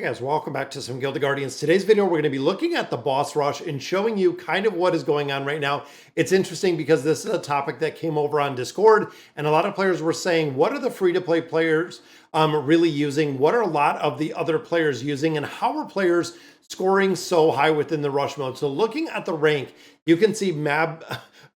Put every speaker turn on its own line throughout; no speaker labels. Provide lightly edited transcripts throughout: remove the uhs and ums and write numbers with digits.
Hey guys, welcome back to some Gilded Guardians. Today's video, we're going to be looking at the boss rush and showing you kind of what is going on right now. It's interesting because this is a topic that came over on Discord, and a lot of players were saying, what are the free-to-play players really using? What are a lot of the other players using? And how are players scoring so high within the rush mode? So looking at the rank, you can see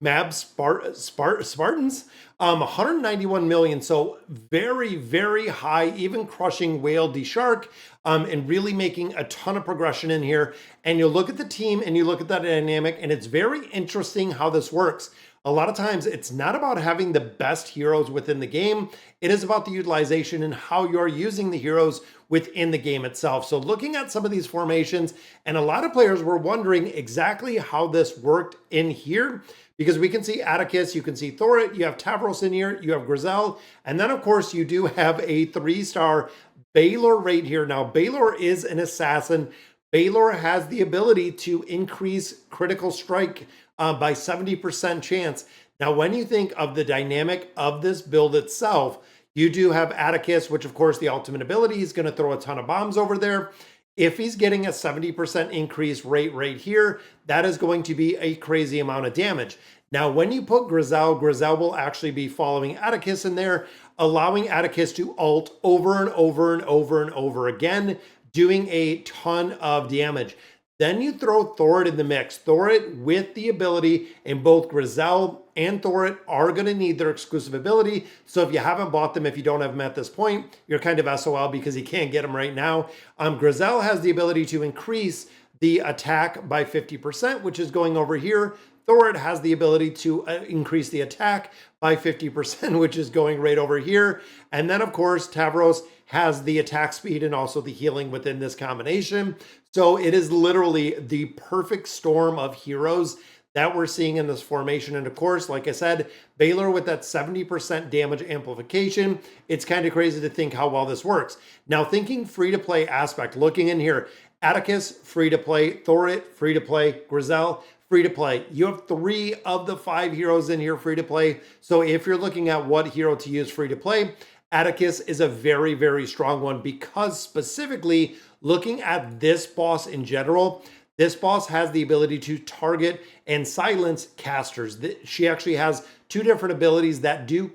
Spartans, 191 million. So very, very high, even crushing Whale D Shark, and really making a ton of progression in here. And you look at the team and you look at that dynamic, and it's very interesting how this works. A lot of times it's not about having the best heroes within the game. It is about the utilization and how you're using the heroes within the game itself. So looking at some of these formations, and a lot of players were wondering exactly how this worked in here, because we can see Atticus, you can see Thorit, you have Tavros in here, you have Grizel, and then of course you do have a 3-star Baylor right here. Now Baylor is an assassin. Baylor has the ability to increase critical strike by 70% chance. Now, when you think of the dynamic of this build itself, you do have Atticus, which of course the ultimate ability is going to throw a ton of bombs over there. If he's getting a 70% increase rate right here, that is going to be a crazy amount of damage. Now, when you put Grizel, Grizel will actually be following Atticus in there, allowing Atticus to ult over and over and over and over again, doing a ton of damage. Then you throw Thorit in the mix. Thorit with the ability, and both Grizel and Thorit are going to need their exclusive ability. So if you haven't bought them, if you don't have them at this point, you're kind of SOL because you can't get them right now. Grizel has the ability to increase the attack by 50%, which is going over here. Thorit has the ability to increase the attack by 50%, which is going right over here. And then, of course, Tavros has the attack speed and also the healing within this combination. So it is literally the perfect storm of heroes that we're seeing in this formation. And of course, like I said, Baylor with that 70% damage amplification, it's kind of crazy to think how well this works. Now, thinking free-to-play aspect, looking in here, Atticus, free-to-play, Thorit, free-to-play, Grizel, free-to-play. You have 3 of the 5 heroes in here free-to-play. So if you're looking at what hero to use free-to-play, Atticus is a very, very strong one, because specifically looking at this boss in general, this boss has the ability to target and silence casters. She actually has 2 different abilities that do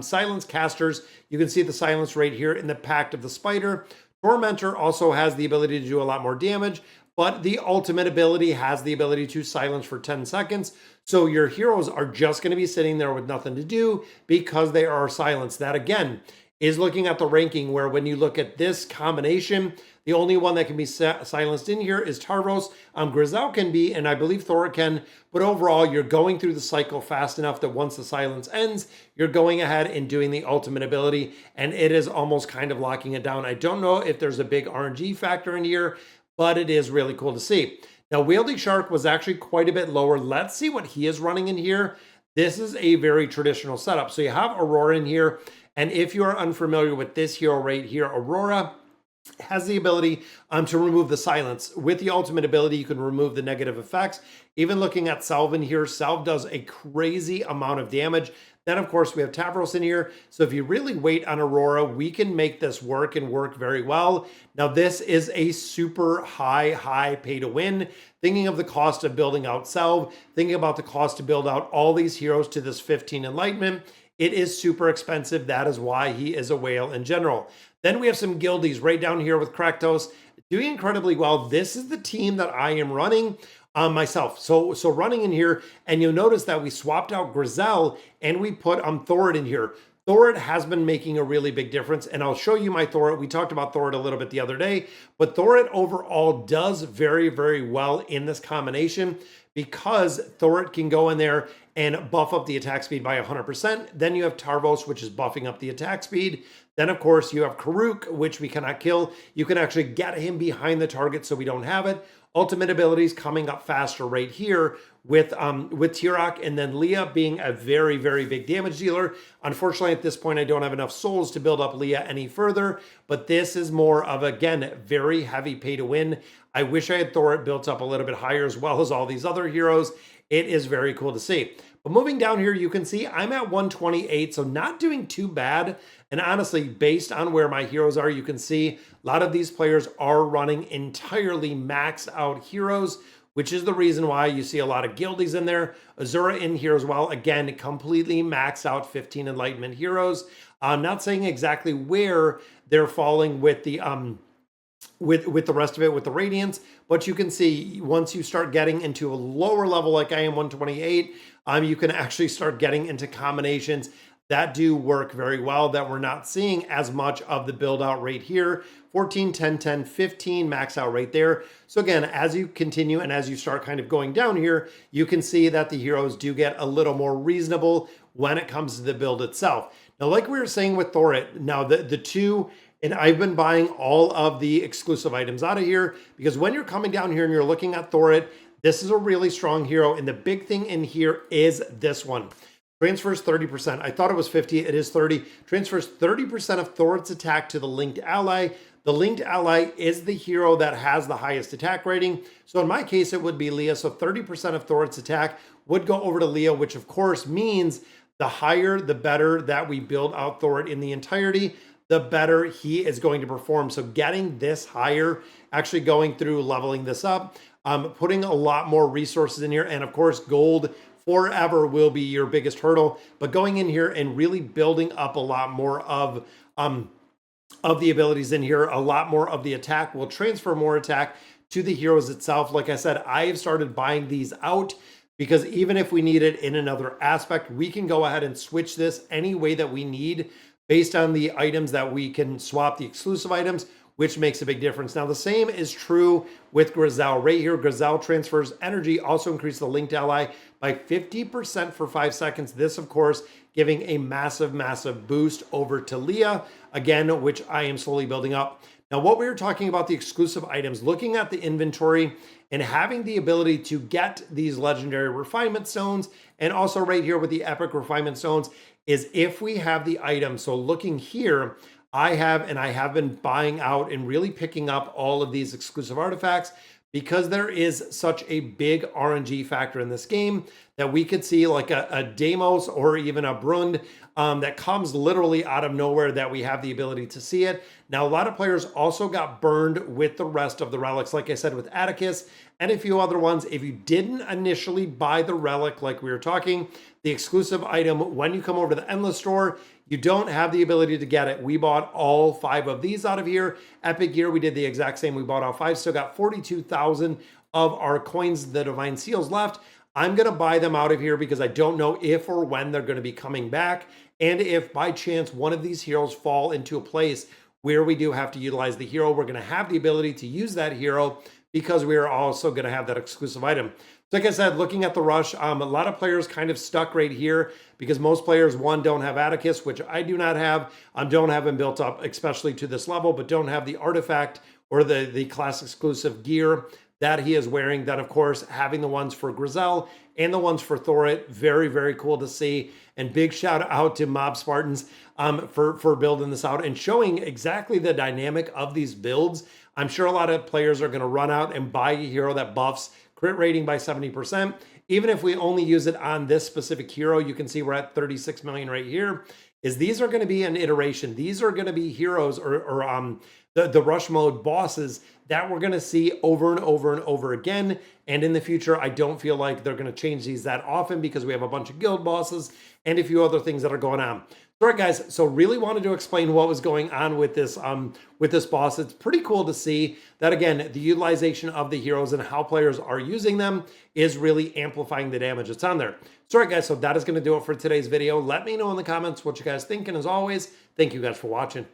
silence casters. You can see the silence right here in the Pact of the Spider. Tormentor also has the ability to do a lot more damage, but the ultimate ability has the ability to silence for 10 seconds. So your heroes are just going to be sitting there with nothing to do because they are silenced. That again is looking at the ranking, where when you look at this combination, the only one that can be silenced in here is Tavros. Grizel can be, and I believe Thorit can, but overall you're going through the cycle fast enough that once the silence ends, you're going ahead and doing the ultimate ability, and it is almost kind of locking it down. I don't know if there's a big RNG factor in here, but it is really cool to see. Now, Whale D Shark was actually quite a bit lower. Let's see what he is running in here. This is a very traditional setup. So you have Aurora in here, and if you are unfamiliar with this hero right here, Aurora has the ability to remove the silence. With the ultimate ability, you can remove the negative effects. Even looking at Salve in here, Salve does a crazy amount of damage. Then, of course, we have Tavros in here. So if you really wait on Aurora, we can make this work and work very well. Now, this is a super high pay to win. Thinking of the cost of building out Salve, thinking about the cost to build out all these heroes to this 15 enlightenment, it is super expensive. That is why he is a whale in general. Then we have some guildies right down here with Kraktos doing incredibly well. This is the team that I am running myself. So running in here, and you'll notice that we swapped out Grizel and we put Thorit in here. Thorit has been making a really big difference, and I'll show you my Thorit. We talked about Thorit a little bit the other day, but Thorit overall does very, very well in this combination, because Thorit can go in there and buff up the attack speed by 100%. Then you have Tavros, which is buffing up the attack speed. Then, of course, you have Karuk, which we cannot kill. You can actually get him behind the target so we don't have it. Ultimate abilities coming up faster right here with Tirak, and then Leah being a very, very big damage dealer. Unfortunately, at this point, I don't have enough souls to build up Leah any further, but this is more of, again, very heavy pay to win. I wish I had Thorit built up a little bit higher, as well as all these other heroes. It is very cool to see. But moving down here, you can see I'm at 128, so not doing too bad. And honestly, based on where my heroes are, you can see a lot of these players are running entirely maxed out heroes, which is the reason why you see a lot of guildies in there. Azura in here as well. Again, completely maxed out 15 Enlightenment heroes. I'm not saying exactly where they're falling with the with the rest of it with the Radiance, but you can see once you start getting into a lower level like I am 128, you can actually start getting into combinations that do work very well that we're not seeing as much of the build out rate here. 14, 10, 10, 15 max out right there. So again, as you continue and as you start kind of going down here, you can see that the heroes do get a little more reasonable when it comes to the build itself. Now, like we were saying with Thorit, now the two, and I've been buying all of the exclusive items out of here because when you're coming down here and you're looking at Thorit, this is a really strong hero. And the big thing in here is this one. Transfers 30%. I thought it was 50. It is 30. Transfers 30% of Thorit's attack to the linked ally. The linked ally is the hero that has the highest attack rating. So in my case, it would be Leah. So 30% of Thorit's attack would go over to Leah, which of course means the higher, the better that we build out Thorit in the entirety, the better he is going to perform. So getting this higher, actually going through leveling this up, putting a lot more resources in here. And of course, gold forever will be your biggest hurdle, but going in here and really building up a lot more of the abilities in here, a lot more of the attack will transfer more attack to the heroes itself. Like I said, I have started buying these out because even if we need it in another aspect, we can go ahead and switch this any way that we need based on the items that we can swap the exclusive items, which makes a big difference. Now, the same is true with Grizel. Right here, Grizel transfers energy, also increase the linked ally by 50% for 5 seconds. This, of course, giving a massive, massive boost over to Leah, again, which I am slowly building up. Now, what we were talking about, the exclusive items, looking at the inventory and having the ability to get these legendary refinement stones, and also right here with the epic refinement stones, is if we have the item. So looking here, I have been buying out and really picking up all of these exclusive artifacts because there is such a big RNG factor in this game that we could see like a Deimos or even a Brund that comes literally out of nowhere that we have the ability to see it. Now, a lot of players also got burned with the rest of the relics, like I said, with Atticus and a few other ones. If you didn't initially buy the relic, like we were talking, the exclusive item, when you come over to the Endless Store, you don't have the ability to get it. We bought all 5 of these out of here. Epic Gear, we did the exact same. We bought all 5, still got 42,000 of our coins, the Divine Seals left. I'm going to buy them out of here because I don't know if or when they're going to be coming back. And if by chance one of these heroes fall into a place where we do have to utilize the hero, we're going to have the ability to use that hero because we are also going to have that exclusive item. So like I said, looking at the rush, a lot of players kind of stuck right here because most players, one, don't have Atticus, which I do not have. Don't have him built up, especially to this level, but don't have the artifact or the class exclusive gear that he is wearing. Then, of course, having the ones for Grizel and the ones for Thorit, very, very cool to see. And big shout out to Mob Spartans for building this out and showing exactly the dynamic of these builds. I'm sure a lot of players are going to run out and buy a hero that buffs crit rating by 70%. Even if we only use it on this specific hero, you can see we're at 36 million right here. These are going to be an iteration. These are going to be heroes or the rush mode bosses that we're going to see over and over and over again. And in the future, I don't feel like they're going to change these that often because we have a bunch of guild bosses and a few other things that are going on. All right, guys, so really wanted to explain what was going on with this boss. It's pretty cool to see that, again, the utilization of the heroes and how players are using them is really amplifying the damage that's on there. So, all right, guys, so that is going to do it for today's video. Let me know in the comments what you guys think, and as always, thank you guys for watching.